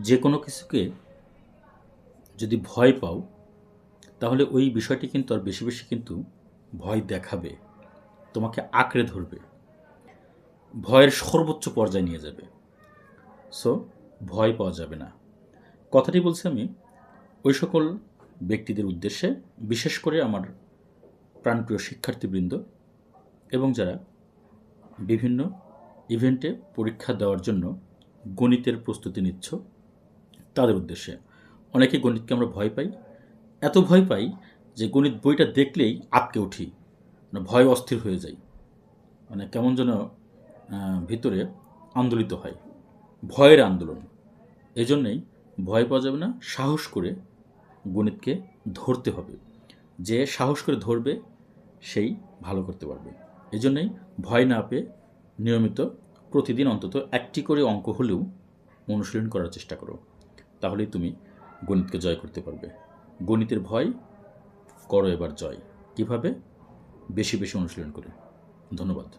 যে কোনো কিছুকে যদি ভয় পাও তাহলে ওই বিষয়টি কিন্তু আর বেশি বেশি কিন্তু ভয় দেখাবে, তোমাকে আঁকড়ে ধরবে, ভয়ের সর্বোচ্চ পর্যায়ে নিয়ে যাবে। সো ভয় পাওয়া যাবে না। কথাটি বলছি আমি ওই সকল ব্যক্তিদের উদ্দেশ্যে, বিশেষ করে আমার প্রাণপ্রিয় শিক্ষার্থীবৃন্দ এবং যারা বিভিন্ন ইভেন্টে পরীক্ষা দেওয়ার জন্য গণিতের প্রস্তুতি নিচ্ছ তাদের উদ্দেশ্যে। অনেকে গণিতকে আমরা ভয় পাই, এত ভয় পাই যে গণিত বইটা দেখলেই আটকে উঠি, মানে ভয় অস্থির হয়ে যাই, মানে কেমন যেন ভিতরে আন্দোলিত হয়, ভয়ের আন্দোলন। এজন্যই ভয় পাওয়া যাবে না, সাহস করে গণিতকে ধরতে হবে। যে সাহস করে ধরবে সেই ভালো করতে পারবে। এজন্যই ভয় না পেয়ে নিয়মিত প্রতিদিন অন্তত একটি করে অঙ্ক হলেও অনুশীলন করার চেষ্টা করো, তাহলেই তুমি গণিতকে জয় করতে পারবে। গণিতের ভয় করো এবার জয়। কিভাবে? বেশি বেশি অনুশীলন করে। ধন্যবাদ।